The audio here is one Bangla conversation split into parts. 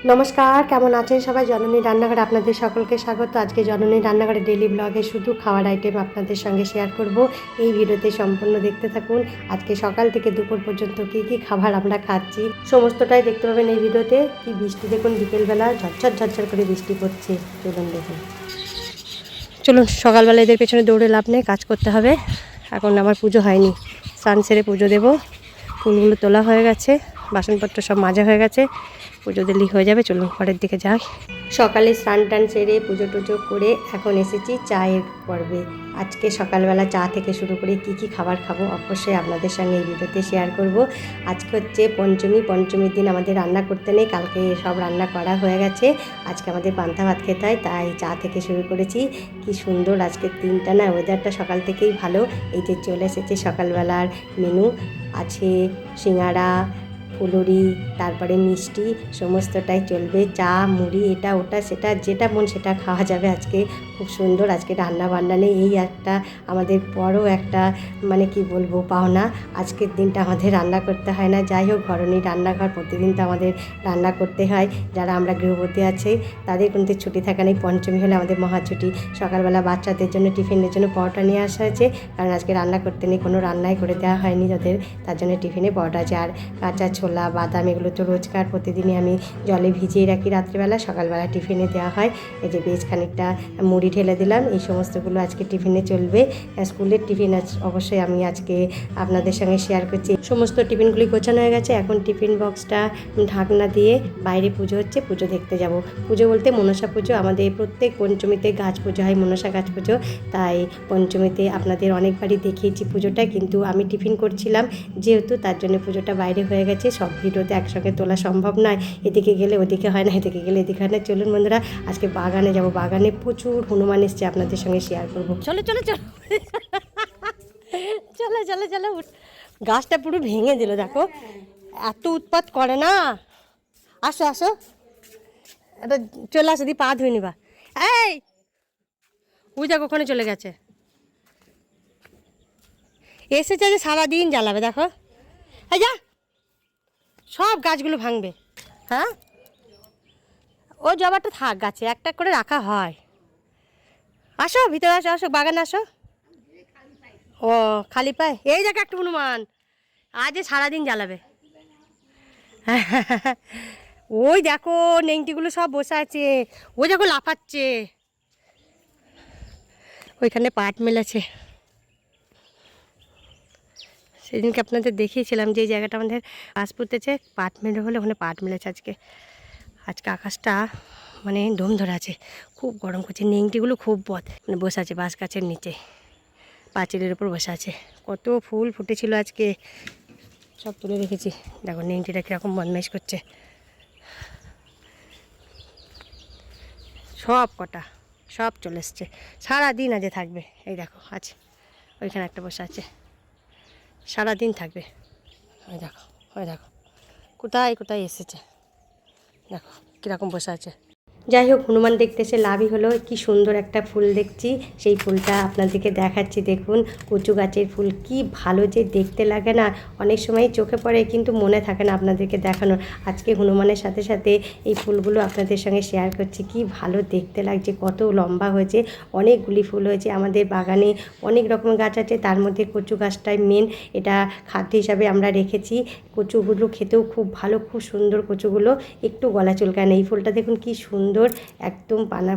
নমস্কার, কেমন আছেন সবাই? জননী রান্নাঘরে আপনাদের সকলকে স্বাগত। আজকে জননী রান্নাঘরে ডেইলি ব্লগে শুধু খাওয়ার আইটেম আপনাদের সঙ্গে শেয়ার করব। এই ভিডিওতে সম্পূর্ণ দেখতে থাকুন। আজকে সকাল থেকে দুপুর পর্যন্ত কী কী খাবার আমরা খাচ্ছি সমস্তটাই দেখতে পাবেন এই ভিডিওতে। কি বৃষ্টি দেখুন, বিকেলবেলা ঝরঝর ঝরঝর করে বৃষ্টি পড়ছে। চলুন সকালবেলা এদের পেছনে দৌড়ে লাভ নেই, কাজ করতে হবে। এখন আমার পুজো হয়নি, স্নান সেরে পুজো দেবো। ফুলগুলো তোলা হয়ে গেছে, বাসনপত্র সব মাজা হয়ে গেছে, পুজো দিলেই হয়ে যাবে। চলুন ঘরের দিকে যাই। সকালে স্নান টান সেরে পুজো টুজো করে এখন এসেছি চায়ের পর্বে। আজকে সকালবেলা চা থেকে শুরু করে কি কি খাবার খাবো অবশ্যই আপনাদের সঙ্গে এই ভিডিওতে শেয়ার করব। আজকে হচ্ছে পঞ্চমীর দিন আমাদের রান্না করতে নেই, কালকে সব রান্না করা হয়ে গেছে। আজকে আমাদের পান্তা ভাত খেতে হয়, তাই চা থেকে শুরু করেছি। কি সুন্দর আজকের দিনটা না, ওয়েদারটা সকাল থেকেই ভালো। এই যে চলে এসেছে সকালবেলার মেনু, আছে সিঙ্গাড়া, ফুলুরি, তারপরে মিষ্টি, সমস্তটাই চলবে। চা, মুড়ি, এটা ওটা সেটা যেটা মন সেটা খাওয়া যাবে। আজকে খুব সুন্দর, আজকে রান্না বান্না নেই, এই একটা আমাদের বড় একটা মানে কি বলবো পাওনা। আজকের দিনটা আমাদের রান্না করতে হয় না। যাই হোক, ঘরণী রান্নাঘর প্রতিদিন তো আমাদের রান্না করতে হয়। যারা আমরা গৃহবতী আছে তাদের কিন্তু ছুটি থাকা নেই, পঞ্চমী হলে আমাদের মহা ছুটি। সকালবেলা বাচ্চাদের জন্য টিফিনের জন্য পরোটা নিয়ে আসা হয়েছে, কারণ আজকে রান্না করতে নেই, কোনো রান্নাই করে দেওয়া হয়নি যাদের, তার জন্য টিফিনে পরোটা আছে। আর কাঁচা ছোলা, বাদাম, এগুলো তো রোজকার প্রতিদিনই আমি জলে ভিজিয়ে রাখি রাত্রিবেলা, সকালবেলা টিফিনে দেওয়া হয়। এই যে বেশ খানিকটা মুড়ি ঢেলে দিলাম, এই সমস্তগুলো আজকে টিফিনে চলবে। স্কুলের টিফিন অবশ্যই আমি আজকে আপনাদের সঙ্গে শেয়ার করছি। সমস্ত টিফিনগুলি গোছানো হয়ে গেছে, এখন টিফিন বক্সটা ঢাকনা দিয়ে বাইরে পুজো হচ্ছে, পুজো দেখতে যাব। পুজো বলতে মনসা পুজো, আমাদের প্রত্যেক পঞ্চমীতে গাছ পুজো হয়, মনসা গাছ পুজো। তাই পঞ্চমীতে আপনাদের অনেকবারই দেখিয়েছি পুজোটা, কিন্তু আমি টিফিন করছিলাম যেহেতু, তার জন্য পুজোটা বাইরে হয়ে গেছে। সব ভিডিওতে একসঙ্গে তোলা সম্ভব নয়, এদিকে গেলে ওদিকে হয় না, এদিকে গেলে এদিকে হয় না। চলুন বন্ধুরা, আজকে বাগানে যাব। বাগানে প্রচুর হনুমান এসছে, আপনাদের সঙ্গে শেয়ার করবো। চলো চলো চলো চলো চলো চলো। গাছটা পুরো ভেঙে দিল, দেখো এত উৎপাত করে না। আসো আসো, এটা চলে আসো, দি পা ধুয়ে নিবা। এই ওই দেখো ওখানে চলে গেছে, এসেছে যে সারাদিন জ্বালাবে। দেখো এই যা, সব গাছগুলো ভাঙবে। হ্যাঁ, ও জবাটা থাক, গাছে একটা করে রাখা হয়। আসো ভিতরে আসো, আসো বাগানে আসো। ও খালি পায়, এই দেখো একটা হনুমান আজ সারাদিন জ্বালাবে। ওই দেখো নেংটিগুলো সব বসে আছে, ওই দেখো লাফাচ্ছে, ওইখানে পাট মেলেছে। সেদিনকে আপনাদের দেখিয়েছিলাম যে এই জায়গাটা আমাদের কাজ পুঁতেছে, পাট মেলে হলে ওখানে পাট মেলেছে। আজকে আজকে আকাশটা মানে দম ধরে আছে, খুব গরম করছে। নেংটিগুলো খুব মানে বসে আছে বাঁশ গাছের নিচে, পাঁচিলের উপর বসে আছে। কত ফুল ফুটেছিল আজকে, সব তুলে রেখেছি। দেখো নেংটিটা কীরকম বদমাইশ করছে, সব কটা সব চলে এসছে। সারাদিন আজে থাকবে, এই দেখো আছে ওইখানে একটা বসে আছে, সারাদিন থাকবে। ওই দেখো, ওই দেখো কোথায় কোথায় এসেছে, দেখো কীরকম বসে আছে। যাই হোক, হনুমান দেখতে এসে লাভই হলো। কি সুন্দর একটা ফুল দেখছি, সেই ফুলটা আপনাদেরকে দেখাচ্ছি। দেখুন কচু গাছের ফুল, কি ভালো যে দেখতে লাগে না, অনেক সময় চোখে পড়ে কিন্তু মনে থাকে না আপনাদেরকে দেখানোর। আজকে হনুমানের সাথে সাথে এই ফুলগুলো আপনাদের সঙ্গে শেয়ার করছি। কি ভালো দেখতে লাগছে, কত লম্বা হয়েছে, অনেকগুলি ফুল হয়েছে। আমাদের বাগানে অনেক রকম গাছ আছে, তার মধ্যে কচু গাছটাই মেন, এটা খাদ্য হিসাবে আমরা রেখেছি। কচুগুলো খেতেও খুব ভালো, খুব সুন্দর কচুগুলো, একটু গলা চুলকায় না। এই ফুলটা দেখুন কি সুন্দর, একদম পানা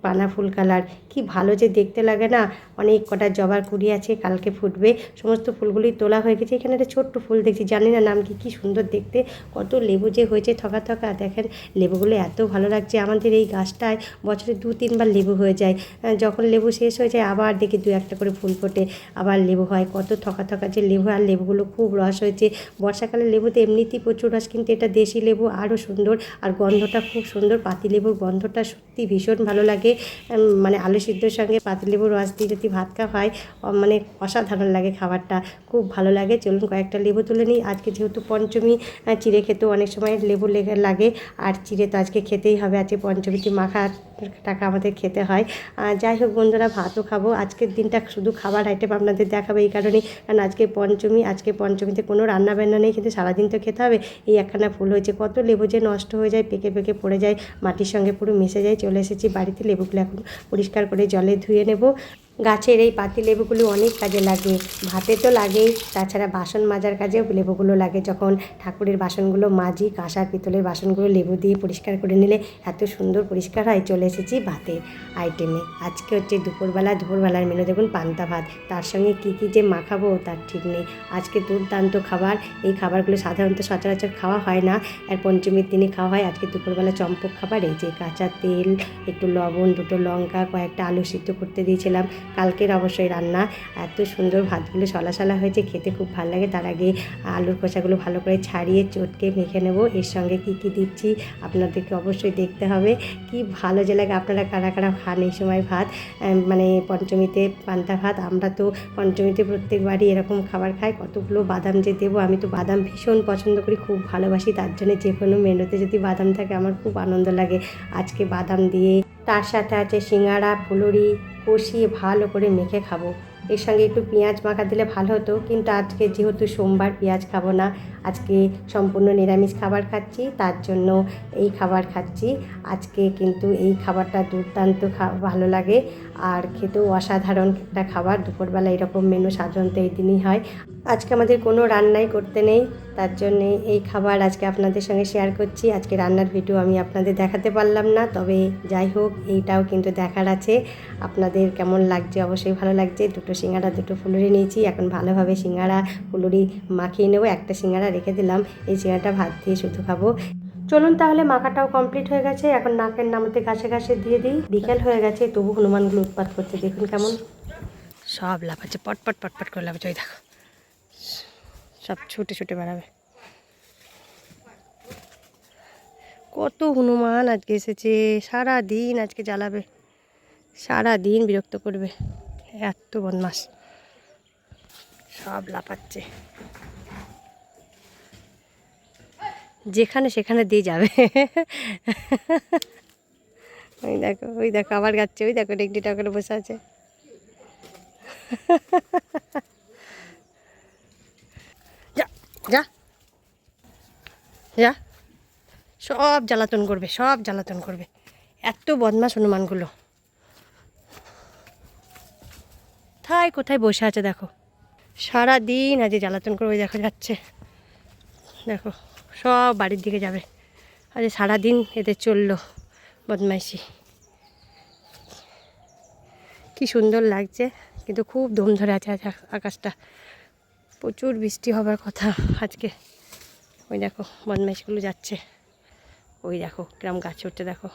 পানা ফুল কালার, কি ভালো যে দেখতে লাগে না। অনেক কটা জবার কুড়ি আছে, কালকে ফুটবে। সমস্ত ফুলগুলি তোলা হয়ে গেছে। এখানে একটা ছোট্ট ফুল দেখছি, জানি না নাম কি, কি সুন্দর দেখতে। কত লেবু যে হয়েছে থকা থকা, দেখেন লেবুগুলো এত ভালো লাগছে। আমাদের এই গাছটায় বছরে 2-3 বার লেবু হয়ে যায়। যখন লেবু শেষ হয়ে যায় আবার দেখি 2-1টা করে ফুল ফোটে, আবার লেবু হয়। কত থকা থকা যে লেবু, আর লেবুগুলো খুব রস হয়েছে। বর্ষাকালে লেবুতে এমনিতেই প্রচুর রস, কিন্তু এটা দেশি লেবু আরও সুন্দর, আর গন্ধটা খুব সুন্দর। পাতিলেবুর গন্ধটা সত্যি ভীষণ ভালো লাগে, মানে আলু সিদ্ধর সঙ্গে পাতিলেবুর রস দিয়ে যদি ভাত খাওয়া হয় মানে অসাধারণ লাগে, খাবারটা খুব ভালো লাগে। চলুন কয়েকটা লেবু তুলে নিই। আজকে যেহেতু পঞ্চমী, চিড়ে খেতেও অনেক সময় লেবু লাগে, আর চিড়ে তো আজকে খেতেই হবে। আজকে পঞ্চমীতে মাখা টাকা আমাদের খেতে হয়। যাই হোক বন্ধুরা, ভাতও খাবো। আজকের দিনটা শুধু খাবার আইটেম আপনাদের দেখাবো এই কারণেই, কারণ আজকে পঞ্চমী। আজকে পঞ্চমীতে কোনো রান্না বান্না নেই, কিন্তু সারাদিন তো খেতে হবে। এই একখানা ফুল হয়েছে, কত লেবু যে নষ্ট হয়ে যায়, পেকে পেকে পড়ে যায়, মাটির সঙ্গে পুরো মিশে যায়। চলে এসেছি বাড়িতে, লেবুগুলো এখন পরিষ্কার করে জলে ধুয়ে নেব। গাছের এই পাতি লেবুগুলো অনেক কাজে লাগে, ভাতে তো লাগেই, তাছাড়া বাসন মাজার কাজেও লেবুগুলো লাগে। যখন ঠাকুরের বাসনগুলো মাজি, কাঁসার পিতলের বাসনগুলো লেবু দিয়ে পরিষ্কার করে নিলে এত সুন্দর পরিষ্কার হয়। চলে এসেছি ভাতের আইটেমে। আজকে হচ্ছে দুপুরবেলার মেনু দেখুন, পান্তা ভাত। তার সঙ্গে কী কী যে মাখাবো তার ঠিক নেই। আজকে দুর্দান্ত খাবার। এই খাবারগুলো সাধারণত সচরাচর খাওয়া হয় না, আর পঞ্চমীর দিনে খাওয়া হয়। আজকে দুপুরবেলা চম্পক খাবার। এই যে কাঁচা তেল, একটু লবণ, দুটো লঙ্কা, কয়েকটা আলু সিদ্ধ করতে দিয়েছিলাম, কালকের অবশ্যই রান্না। এত সুন্দর ভাতগুলো সলা হয়েছে, খেতে খুব ভালো লাগে। তার আগে আলুর খোসাগুলো ভালো করে ছাড়িয়ে চটকে মেখে নেব। এর সঙ্গে কি কি দিচ্ছি আপনাদেরকে অবশ্যই দেখতে হবে। কি ভালো যে লাগে। আপনারা কারা কারা খান এই সময় ভাত, মানে পঞ্চমীতে পান্তা ভাত? আমরা তো পঞ্চমীতে প্রত্যেকবারই এরকম খাবার খাই। কতগুলো বাদাম যে দেবো, আমি তো বাদাম ভীষণ পছন্দ করি, খুব ভালোবাসি। তার জন্য যে কোনো মেনুতে যদি বাদাম থাকে আমার খুব আনন্দ লাগে। আজকে বাদাম দিয়ে, তার সাথে আছে সিঙ্গাড়া, ফুলুরি কষিয়ে ভালো করে মেখে খাবো। এর সঙ্গে একটু পেঁয়াজ মাখা দিলে ভালো হতো, কিন্তু আজকে যেহেতু সোমবার পেঁয়াজ খাবো না, আজকে সম্পূর্ণ নিরামিষ খাবার খাচ্ছি, তার জন্য এই খাবার খাচ্ছি আজকে। কিন্তু এই খাবারটা দুর্দান্ত ভালো লাগে, আর খেতেও অসাধারণ একটা খাবার। দুপুরবেলা এরকম মেনু সাধারণত এই দিনই হয়। আজকে আমাদের কোনো রান্নাই করতে নেই, তার জন্যে এই খাবার আজকে আপনাদের সঙ্গে শেয়ার করছি। আজকে রান্নার ভিডিও আমি আপনাদের দেখাতে পারলাম না, তবে যাই হোক এইটাও কিন্তু দেখার আছে। আপনাদের কেমন লাগছে অবশ্যই ভালো লাগছে। দুটো সিঙ্গাড়া, দুটো ফুলুরি নিয়েছি। এখন ভালোভাবে সিঙ্গাড়া ফুলুরি মাখিয়ে নেবো। একটা সিঙ্গাড়া রেখে দিলাম, এই সিঙ্গাড়াটা ভাত দিয়ে শুধু খাবো। চলুন তাহলে, মাখাটাও কমপ্লিট হয়ে গেছে। এখন নাকের নামতে ঘাসে ঘাসে দিয়ে দিই। বিকেল হয়ে গেছে, তবু হনুমানগুলো উৎপাত করছে, দেখুন কেমন সব লাফাচ্ছে, পটপট পটপট করে লাফাচ্ছে। ওই দেখো, সব ছুটে ছুটে বেড়াবে। কত হনুমান আজকে এসেছে, সারা দিন আজকে জ্বালাবে, সারা দিন বিরক্ত করবে, এত বদমাস, সব লাফাচ্ছে, যেখানে সেখানে দিয়ে যাবে। ওই দেখো আবার গাচ্ছে, ওই দেখো ডেকডিটা করে বসে আছে। যা যা যা, সব জ্বালাতন করবে, সব জ্বালাতন করবে, এত বদমাস হনুমানগুলো। কোথায় বসে আছে দেখো, সারা দিন আজ জ্বালাতন করে। ওই দেখো যাচ্ছে, দেখো সব বাড়ির দিকে যাবে। আজ সারাদিন এদের চললো বদমাইশি। কি সুন্দর লাগছে, কিন্তু খুব দম ধরে আছে আজ আকাশটা। প্রচুর বৃষ্টি হবার কথা আজকে। ওই দেখো বদমাইশগুলো যাচ্ছে, ওই দেখো কিরম গাছে উঠতে, দেখো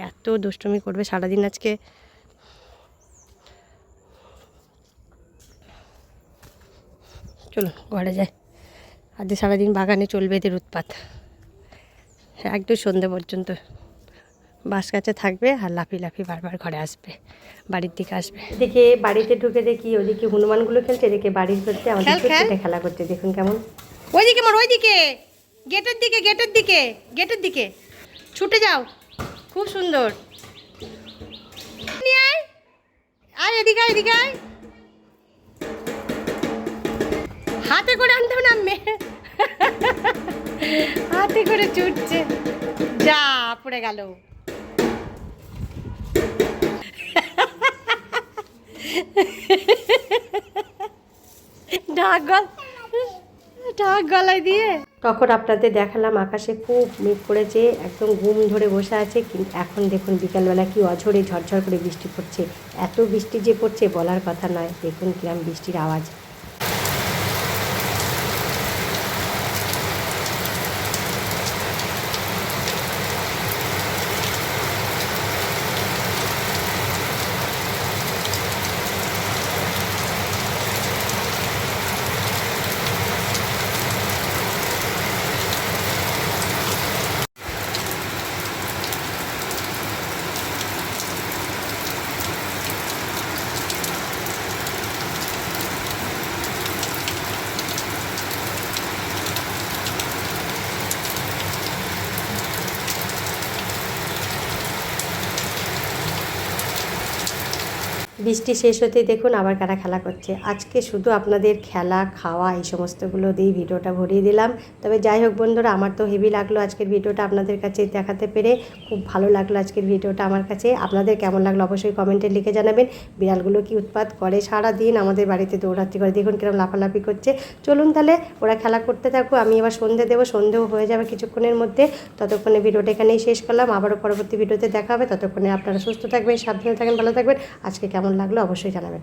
এত দুষ্টুমি করবে সারাদিন আজকে। চলুন ঘরে যাই, আজ সারাদিন বাগানে চলবে এদের উৎপাত, একদম সন্ধ্যে পর্যন্ত বাঁশ গাছে থাকবে আর লাফি বারবার ঘরে আসবে, বাড়ির দিকে আসবে। এদিকে বাড়িতে ঢুকে দেখি ওদিকে হনুমানগুলো খেলছে, এদিকে বাড়ির করতে আমাদের ছোট্ট খেলা করছে, দেখুন কেমন। ওইদিকে মোর, ওইদিকে গেটের দিকে, গেটের দিকে, গেটের দিকে ছুটে যাও, খুব সুন্দর। আয় এদিকে, এদিকে আয়, হাতে করে আনতে নামবে, হাতে করে ছুটছে, যা পড়ে গেল। ঢাক গলায় দিয়ে তখন আপনাদের দেখালাম আকাশে খুব মেঘ করেছে, একদম ঘুম ধরে বসে আছে। কিন্তু এখন দেখুন বিকালবেলা কি অঝরে ঝরঝর করে বৃষ্টি পড়ছে, এত বৃষ্টি যে পড়ছে বলার কথা নয়। দেখুন কিরম বৃষ্টির আওয়াজ। বৃষ্টি শেষ হতেই দেখুন আবার কারা খেলা করছে। আজকে শুধু আপনাদের খেলা খাওয়া এই সমস্তগুলো দিয়েই ভিডিওটা ভরিয়ে দিলাম। তবে যাই হোক বন্ধুরা, আমার তো হেভি লাগলো আজকের ভিডিওটা আপনাদের কাছে দেখাতে পেরে। খুব ভালো লাগলো আজকের ভিডিওটা আমার কাছে। আপনাদের কেমন লাগলো অবশ্যই কমেন্টে লিখে জানাবেন। বিড়ালগুলো কি উৎপাত করে সারা দিন আমাদের বাড়িতে, দৌড়াচ্ছি করে, দেখুন কিরকম লাফালাফি করছে। চলুন তাহলে ওরা খেলা করতে থাকুক, আমি এবার সন্ধে দেবো, সন্ধেও হয়ে যাবে কিছুক্ষণের মধ্যে। ততক্ষণে ভিডিওটা এখানেই শেষ করলাম, আবারও পরবর্তী ভিডিওতে দেখা হবে। ততক্ষণে আপনারা সুস্থ থাকবেন, সাবধানে থাকবেন, ভালো থাকবেন। আজকে কেমন লাগলো অবশ্যই জানাবেন।